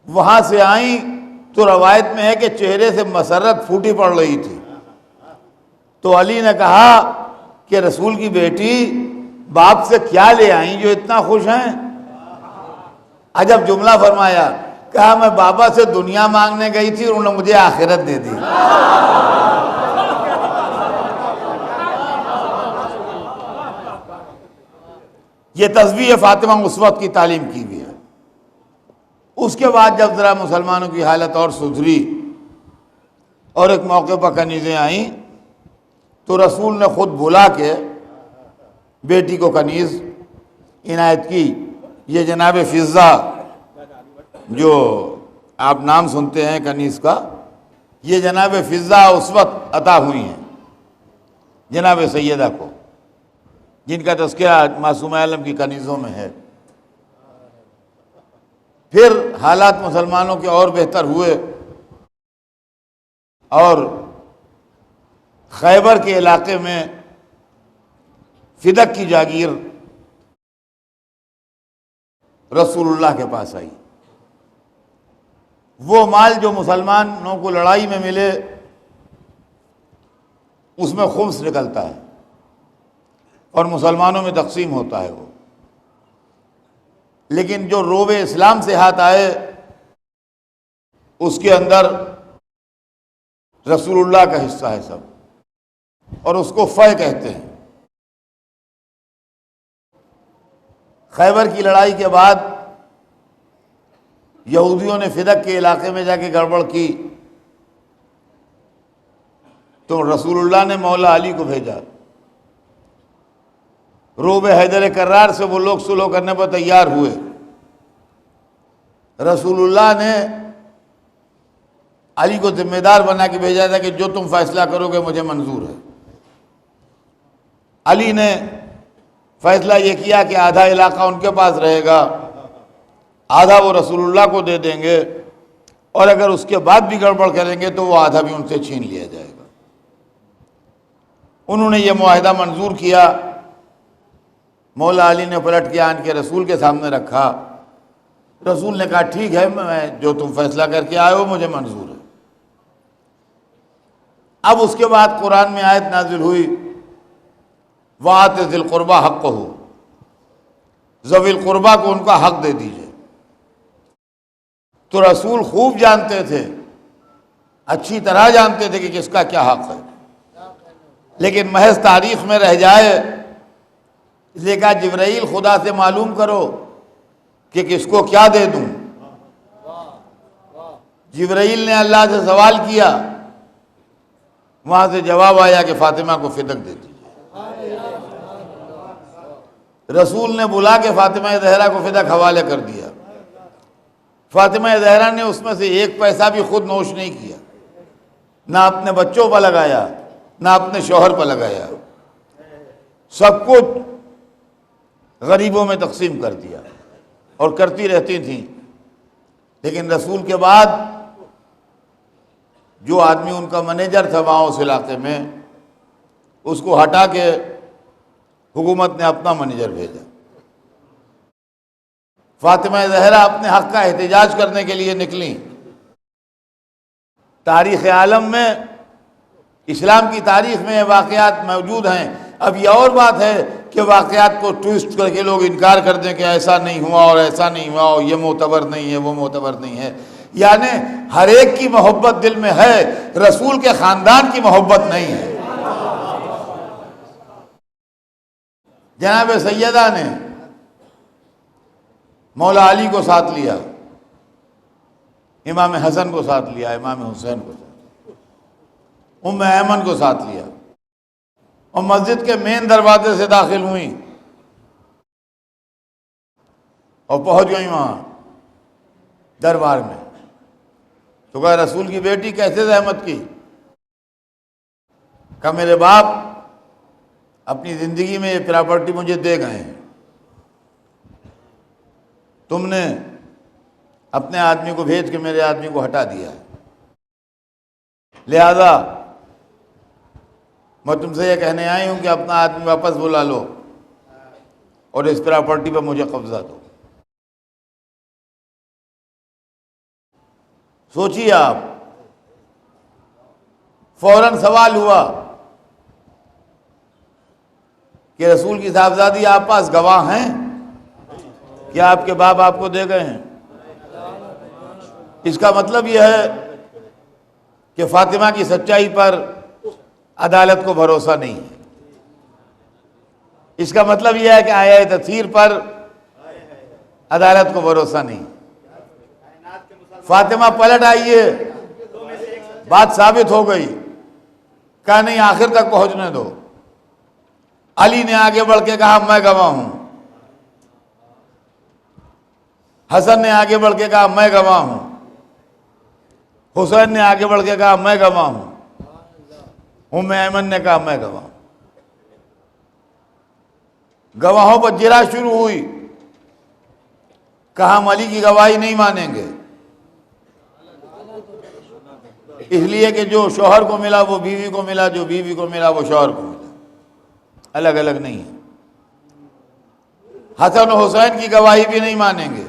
وہاں سے آئیں تو روایت میں ہے کہ چہرے سے مسرت پھوٹی پڑ رہی تھی، تو علی نے کہا کہ رسول کی بیٹی باپ سے کیا لے آئیں جو اتنا خوش ہیں؟ عجب جملہ فرمایا، کہا میں بابا سے دنیا مانگنے گئی تھی اور انہوں نے مجھے آخرت دے دی۔ یہ تسبیح فاطمہ اس وقت کی تعلیم کی بھی ہے۔ اس کے بعد جب ذرا مسلمانوں کی حالت اور سدھری اور ایک موقع پر کنیزیں آئیں تو رسول نے خود بلا کے بیٹی کو کنیز عنایت کی۔ یہ جناب فضہ جو آپ نام سنتے ہیں کنیز کا، یہ جناب فضہ اس وقت عطا ہوئی ہیں جناب سیدہ کو، جن کا تذکرہ معصومہ عالم کی کنیزوں میں ہے۔ پھر حالات مسلمانوں کے اور بہتر ہوئے اور خیبر کے علاقے میں فدق کی جاگیر رسول اللہ کے پاس آئی۔ وہ مال جو مسلمانوں کو لڑائی میں ملے اس میں خمس نکلتا ہے اور مسلمانوں میں تقسیم ہوتا ہے وہ، لیکن جو روب اسلام سے ہاتھ آئے اس کے اندر رسول اللہ کا حصہ ہے سب، اور اس کو فہ کہتے ہیں۔ خیبر کی لڑائی کے بعد یہودیوں نے فدق کے علاقے میں جا کے گڑبڑ کی تو رسول اللہ نے مولا علی کو بھیجا۔ روب حیدر کرار سے وہ لوگ صلح کرنے پر تیار ہوئے۔ رسول اللہ نے علی کو ذمہ دار بنا کے بھیجا تھا کہ جو تم فیصلہ کرو گے مجھے منظور ہے۔ علی نے فیصلہ یہ کیا کہ آدھا علاقہ ان کے پاس رہے گا، آدھا وہ رسول اللہ کو دے دیں گے، اور اگر اس کے بعد بھی گڑبڑ کریں گے تو وہ آدھا بھی ان سے چھین لیا جائے گا۔ انہوں نے یہ معاہدہ منظور کیا۔ مولا علی نے پلٹ کے آن کے رسول کے سامنے رکھا۔ رسول نے کہا ٹھیک ہے، میں جو تم فیصلہ کر کے آئے ہو مجھے منظور ہے۔ اب اس کے بعد قرآن میں آیت نازل ہوئی، وَآتِ ذِی الْقُرْبَى حَقَّهُ، ذوی القربہ کو ان کا حق دے دیجئے۔ تو رسول خوب جانتے تھے، اچھی طرح جانتے تھے کہ کس کا کیا حق ہے، لیکن محض تاریخ میں رہ جائے اس لیے کہا جبرائیل خدا سے معلوم کرو کہ کس کو کیا دے دوں۔ جبرائیل نے اللہ سے سوال کیا، وہاں سے جواب آیا کہ فاطمہ کو فدق دے دیجیے۔ رسول نے بلا کے فاطمہ زہرا کو فدق حوالے کر دیا۔ فاطمہ زہرا نے اس میں سے ایک پیسہ بھی خود نوش نہیں کیا، نہ اپنے بچوں پر لگایا نہ اپنے شوہر پر لگایا، سب کچھ غریبوں میں تقسیم کر دیا اور کرتی رہتی تھیں۔ لیکن رسول کے بعد جو آدمی ان کا منیجر تھا وہاں اس علاقے میں، اس کو ہٹا کے حکومت نے اپنا منیجر بھیجا۔ فاطمہ زہرا اپنے حق کا احتجاج کرنے کے لیے نکلیں۔ تاریخ عالم میں، اسلام کی تاریخ میں یہ واقعات موجود ہیں۔ اب یہ اور بات ہے کہ واقعات کو ٹویسٹ کر کے لوگ انکار کر دیں کہ ایسا نہیں ہوا اور ایسا نہیں ہوا اور یہ معتبر نہیں ہے، وہ معتبر نہیں ہے۔ یعنی ہر ایک کی محبت دل میں ہے، رسول کے خاندان کی محبت نہیں ہے۔ جناب سیدہ نے مولا علی کو ساتھ لیا، امام حسن کو ساتھ لیا، امام حسین کو ساتھ لیا، ام ایمن کو ساتھ لیا، اور مسجد کے مین دروازے سے داخل ہوئیں اور پہنچ گئیں وہاں دربار میں۔ تو کہا رسول کی بیٹی کیسے زحمت کی؟ کہا میرے باپ اپنی زندگی میں یہ پراپرٹی مجھے دے گئے ہیں، تم نے اپنے آدمی کو بھیج کے میرے آدمی کو ہٹا دیا ہے، لہذا میں تم سے یہ کہنے آئی ہوں کہ اپنا آدمی واپس بلا لو اور اس پراپرٹی پر مجھے قبضہ دو۔ سوچیے آپ، فوراً سوال ہوا کہ رسول کی صاحبزادی آپ پاس گواہ ہیں؟ کیا آپ کے باپ آپ کو دے گئے ہیں؟ اس کا مطلب یہ ہے کہ فاطمہ کی سچائی پر عدالت کو بھروسہ نہیں ہے۔ اس کا مطلب یہ ہے کہ آیا تطہیر پر عدالت کو بھروسہ نہیں۔ فاطمہ پلٹ آئیے، بات ثابت ہو گئی، کہا نہیں آخر تک پہنچنے دو۔ علی نے آگے بڑھ کے کہا میں گواہ ہوں، حسن نے آگے بڑھ کے کہا میں گواہ ہوں، حسین نے آگے بڑھ کے کہا میں گواہ ہوں، ام ایمن نے کہا میں گواہ ہوں۔ گواہوں پر جرا شروع ہوئی، کہا ہم علی کی گواہی نہیں مانیں گے، اس لیے کہ جو شوہر کو ملا وہ بیوی کو ملا، جو بیوی کو ملا وہ شوہر کو ملا، الگ الگ نہیں ہے۔ حسن و حسین کی گواہی بھی نہیں مانیں گے،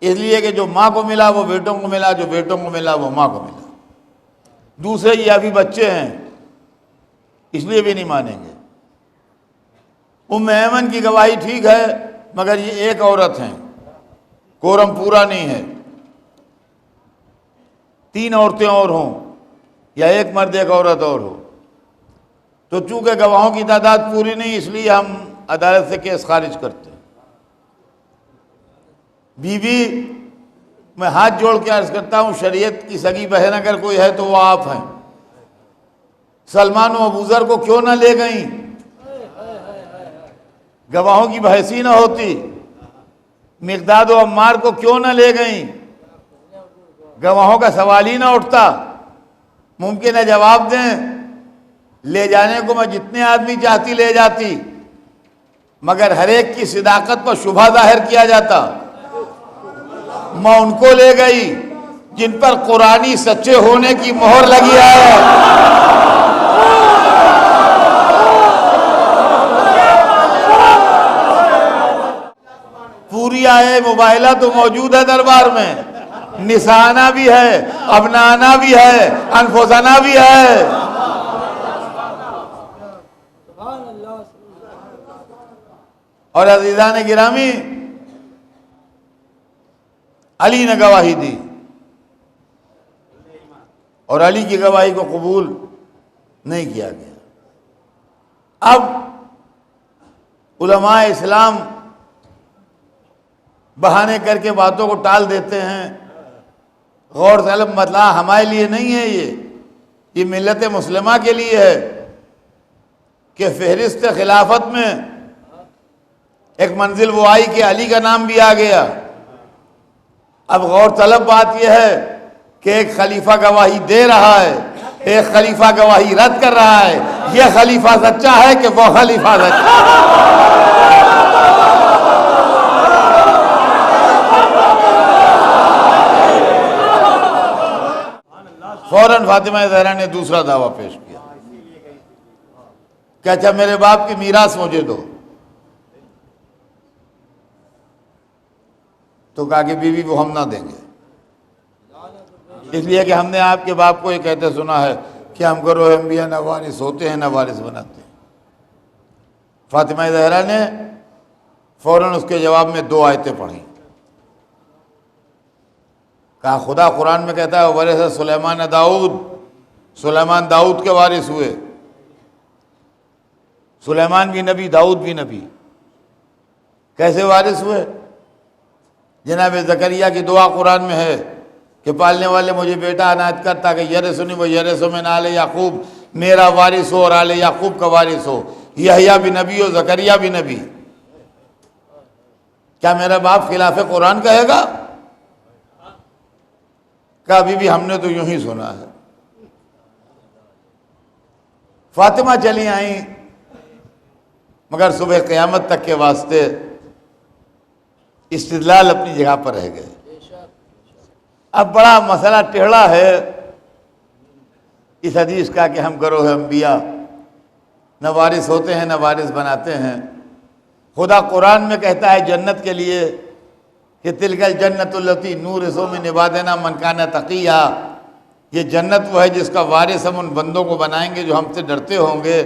اس لیے کہ جو ماں کو ملا وہ بیٹوں کو ملا، جو بیٹوں کو ملا وہ ماں کو ملا۔ دوسرے یہ ابھی بچے ہیں اس لیے بھی نہیں مانیں گے۔ ام ایمن کی گواہی ٹھیک ہے مگر یہ ایک عورت ہیں، کورم پورا نہیں ہے، 3 عورتیں اور ہوں یا ایک مرد ایک عورت اور ہو، تو چونکہ گواہوں کی تعداد پوری نہیں اس لیے ہم عدالت سے کیس خارج کرتے ہیں۔ بیوی میں ہاتھ جوڑ کے عرض کرتا ہوں، شریعت کی سگی بہن اگر کوئی ہے تو وہ آپ ہیں۔ سلمان و ابوذر کو کیوں نہ لے گئیں؟ گواہوں کی بحثی نہ ہوتی۔ مقداد و عمار کو کیوں نہ لے گئیں؟ گواہوں کا سوال ہی نہ اٹھتا۔ ممکن ہے جواب دیں، لے جانے کو میں جتنے آدمی چاہتی لے جاتی، مگر ہر ایک کی صداقت پر شبہ ظاہر کیا جاتا۔ میں ان کو لے گئی جن پر قرآنی سچے ہونے کی مہر لگی ہے۔ پوری آئے مباہلہ تو موجود ہے دربار میں، نسانا بھی ہے، ابنانا بھی ہے، انفسنا بھی ہے۔ اور عزیزان گرامی، علی نے گواہی دی اور علی کی گواہی کو قبول نہیں کیا گیا۔ اب علماء اسلام بہانے کر کے باتوں کو ٹال دیتے ہیں۔ غور طلب مسئلہ ہمارے لیے نہیں ہے، یہ ملت مسلمہ کے لیے ہے کہ فہرست خلافت میں ایک منزل وہ آئی کہ علی کا نام بھی آ گیا۔ اب غور طلب بات یہ ہے کہ ایک خلیفہ گواہی دے رہا ہے، ایک خلیفہ گواہی رد کر رہا ہے۔ یہ خلیفہ سچا ہے کہ وہ خلیفہ سچا ہے؟ فوراً فاطمہ زہرا نے دوسرا دعویٰ پیش کیا کہ اچھا میرے باپ کی میراث مجھے دو۔ تو کہا کہ بیوی وہ ہم نہ دیں گے، اس لیے کہ ہم نے آپ کے باپ کو یہ کہتے سنا ہے کہ ہم گروہ انبیاء نہ وارث ہوتے ہیں نہ وارث بناتے ہیں۔ فاطمہ زہرا نے فوراً اس کے جواب میں 2 آیتیں پڑھیں، کہا خدا قرآن میں کہتا ہے ورث سلیمان داؤد، سلیمان داؤد کے وارث ہوئے، سلیمان بھی نبی، داؤد بھی نبی، کیسے وارث ہوئے؟ جناب زکریا کی دعا قرآن میں ہے کہ پالنے والے مجھے بیٹا عنایت کر تاکہ یرثنی و یرث من آل یعقوب، میرا وارث ہو اور آل یعقوب کا وارث ہو۔ یحییٰ بھی نبی ہو، زکریا بھی نبی، کیا میرا باپ خلاف قرآن کہے گا؟ کہ ابھی بھی ہم نے تو یوں ہی سنا ہے۔ فاطمہ چلی آئیں مگر صبح قیامت تک کے واسطے استدلال اپنی جگہ پر رہ گئے۔ اب بڑا مسئلہ ٹیڑھا ہے اس حدیث کا کہ ہم گروہ انبیاء نہ وارث ہوتے ہیں نہ وارث بناتے ہیں۔ خدا قرآن میں کہتا ہے جنت کے لیے کہ تلک الجنت التی نورث من عبادنا من کان تقیہ، یہ جنت وہ ہے جس کا وارث ہم ان بندوں کو بنائیں گے جو ہم سے ڈرتے ہوں گے۔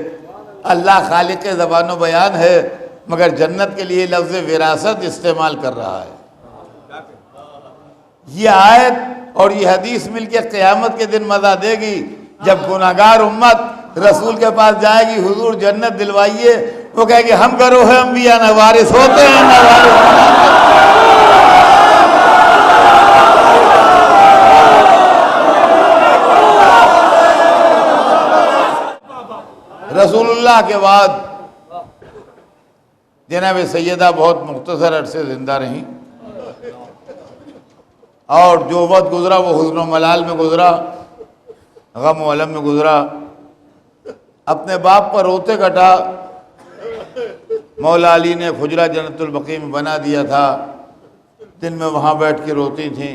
اللہ خالق زبان و بیان ہے مگر جنت کے لیے لفظ وراثت استعمال کر رہا ہے۔ یہ آیت اور یہ حدیث مل کے قیامت کے دن مزہ دے گی جب گناہگار امت رسول کے پاس جائے گی، حضور جنت دلوائیے، وہ کہے گی ہم گروہ انبیاء نہ وارث ہوتے ہیں نہ وارث بناتے ہیں۔ رسول اللہ کے بعد جناب سیدہ بہت مختصر عرصے زندہ رہیں، اور جو وقت گزرا وہ حزن و ملال میں گزرا، غم و الم میں گزرا۔ اپنے باپ پر روتے کٹا مولا علی نے حجرہ جنت البقیع میں بنا دیا تھا، دن میں وہاں بیٹھ کے روتی تھیں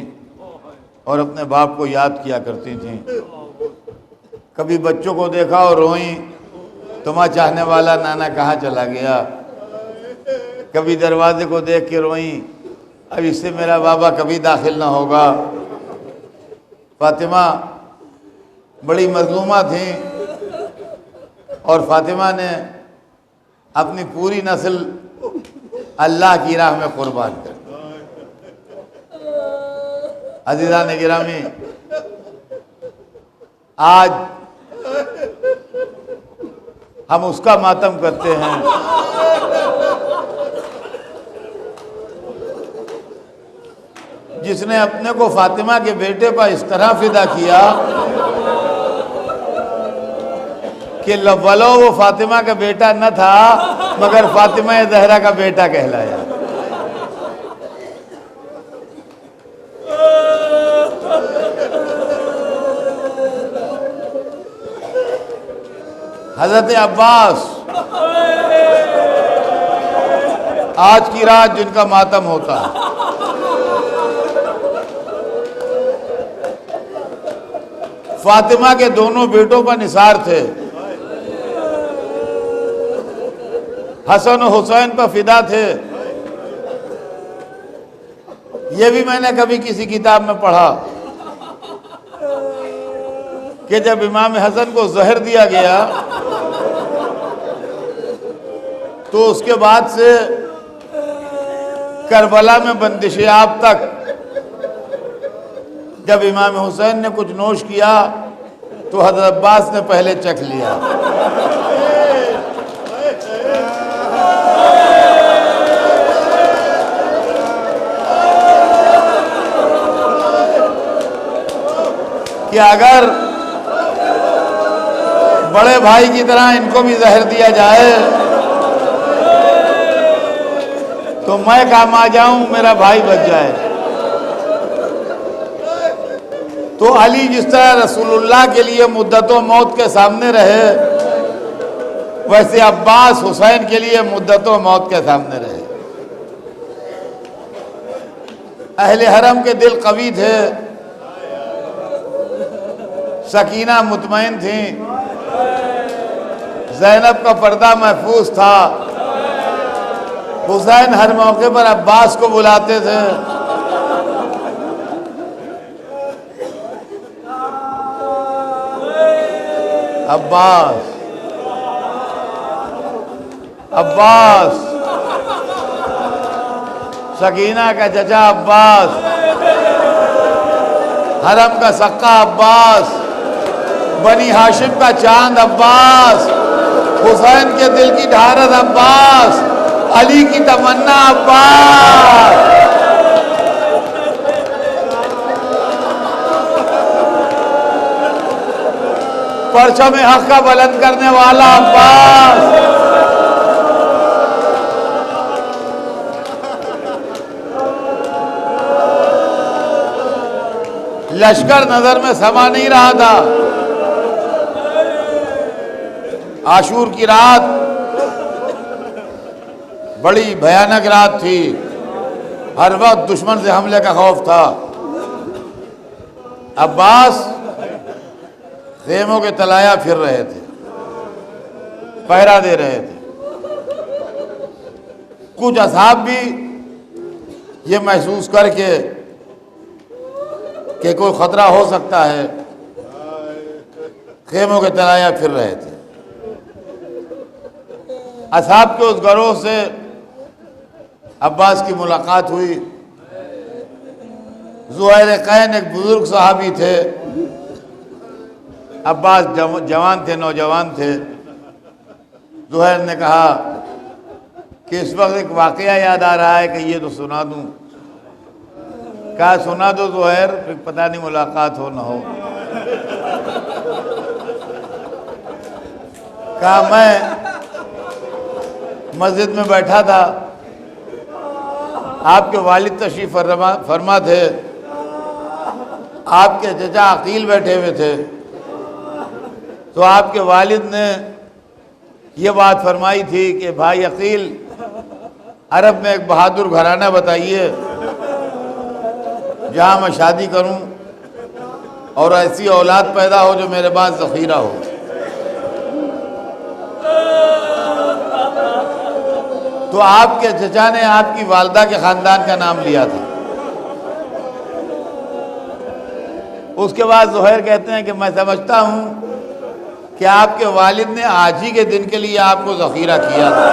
اور اپنے باپ کو یاد کیا کرتی تھیں۔ کبھی بچوں کو دیکھا اور روئیں، تمہاں چاہنے والا نانا کہاں چلا گیا۔ کبھی دروازے کو دیکھ کے روئیں، اب اس سے میرا بابا کبھی داخل نہ ہوگا۔ فاطمہ بڑی مظلومہ تھیں اور فاطمہ نے اپنی پوری نسل اللہ کی راہ میں قربان کر دی۔ عزیزان گرامی، آج ہم اس کا ماتم کرتے ہیں جس نے اپنے کو فاطمہ کے بیٹے پر اس طرح فدا کیا کہ ولو وہ فاطمہ کا بیٹا نہ تھا مگر فاطمہ زہرا کا بیٹا کہلایا۔ حضرت عباس آج کی رات جن کا ماتم ہوتا ہے، فاطمہ کے دونوں بیٹوں پر نثار تھے، حسن و حسین پر فدا تھے۔ یہ بھی میں نے کبھی کسی کتاب میں پڑھا کہ جب امام حسن کو زہر دیا گیا تو اس کے بعد سے کربلا میں بندش آب تک جب امام حسین نے کچھ نوش کیا تو حضرت عباس نے پہلے چکھ لیا۔ کہ اگر بڑے بھائی کی طرح ان کو بھی زہر دیا جائے تو میں کام آ جاؤں، میرا بھائی بچ جائے۔ تو علی جس طرح رسول اللہ کے لیے مدت و موت کے سامنے رہے، ویسے عباس حسین کے لیے مدت و موت کے سامنے رہے۔ اہل حرم کے دل قوی تھے، سکینہ مطمئن تھیں، زینب کا پردہ محفوظ تھا، حسین ہر موقع پر عباس کو بلاتے تھے، عباس عباس، سکینہ کا چچا عباس، حرم کا سقا عباس، بنی ہاشم کا چاند عباس، حسین کے دل کی ڈھارت عباس، علی کی تمنا عباس، پرچم حق کا بلند کرنے والا عباس، لشکر نظر میں سما نہیں رہا تھا۔ عاشور کی رات بڑی بھیانک رات تھی، ہر وقت دشمن سے حملے کا خوف تھا۔ عباس خیموں کے تلایا پھر رہے تھے، پہرا دے رہے تھے۔ کچھ اصحاب بھی یہ محسوس کر کے کہ کوئی خطرہ ہو سکتا ہے، خیموں کے تلایا پھر رہے تھے۔ اصحاب کے اس گروہ سے عباس کی ملاقات ہوئی۔ زہیر قین ایک بزرگ صحابی تھے، عباس جوان تھے، نوجوان تھے۔ زہیر نے کہا کہ اس وقت ایک واقعہ یاد آ رہا ہے کہ یہ تو سنا دوں۔ کہا سنا دو زہیر، پھر پتہ نہیں ملاقات ہو نہ ہو۔ کہا میں مسجد میں بیٹھا تھا، آپ کے والد تشریف فرما تھے، آپ کے چچا عقیل بیٹھے ہوئے تھے، تو آپ کے والد نے یہ بات فرمائی تھی کہ بھائی عقیل، عرب میں ایک بہادر گھرانہ بتائیے جہاں میں شادی کروں اور ایسی اولاد پیدا ہو جو میرے بعد ذخیرہ ہو۔ تو آپ کے چچا نے آپ کی والدہ کے خاندان کا نام لیا تھا۔ اس کے بعد زہیر کہتے ہیں کہ میں سمجھتا ہوں کہ آپ کے والد نے آج ہی کے دن کے لیے آپ کو ذخیرہ کیا تھا۔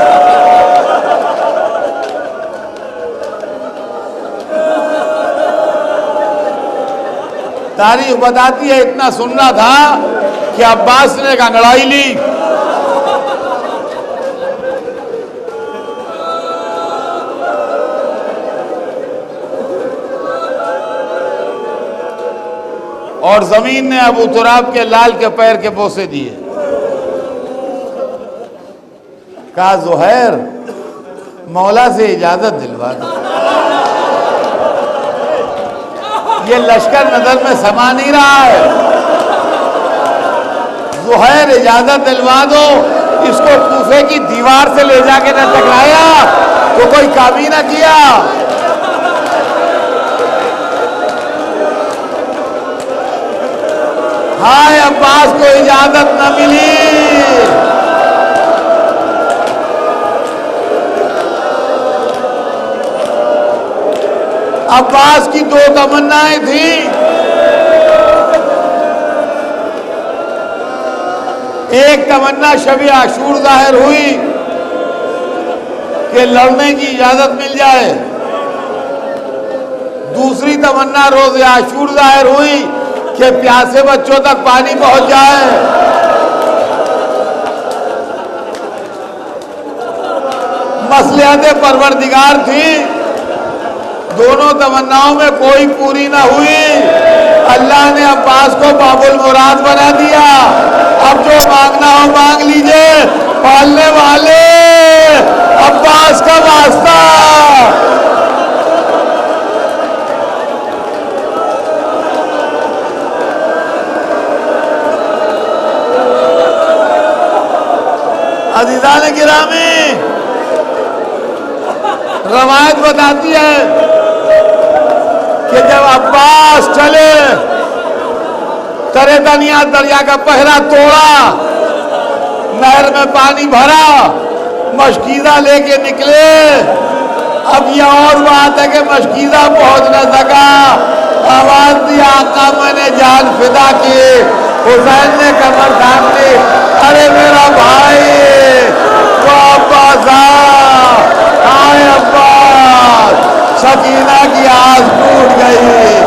تاریخ بتاتی ہے اتنا سننا تھا کہ عباس نے ایک انگڑائی لی، اور زمین نے ابو تراب کے لال کے پیر کے بوسے دیے۔ کہا زہیر مولا سے اجازت دلوا دو، یہ لشکر نظر میں سما نہیں رہا ہے، زہیر اجازت دلوا دو۔ اس کو کوفے کی دیوار سے لے جا کے نہ ٹکرایا تو کوئی کامی نہ کیا۔ ہائے عباس کو اجازت نہ ملی۔ عباس کی دو تمنائیں تھیں، ایک تمنا شب عاشور ظاہر ہوئی کہ لڑنے کی اجازت مل جائے، دوسری تمنا روز عاشور ظاہر ہوئی کہ پیاسے بچوں تک پانی پہنچ جائے۔ مصلحت پروردگار تھی، دونوں تمناؤں میں کوئی پوری نہ ہوئی۔ اللہ نے عباس کو باب المراد بنا دیا۔ اب جو مانگنا ہو مانگ لیجئے، پالنے والے عباس کا واسطہ۔ عزیزان گرامی، روایت بتاتی ہے کہ جب عباس چلے، ترے دنیا دریا کا پہرا توڑا، نہر میں پانی بھرا، مشکیزہ لے کے نکلے۔ اب یہ اور بات ہے کہ مشکیزہ پہنچ نہ سکا، آواز دی آقا میں نے جان فدا کی، حسین نے کمر تھام لی، ارے میرا بھائی وہ عباس آئے عباس، سکینہ کی آس ٹوٹ گئی،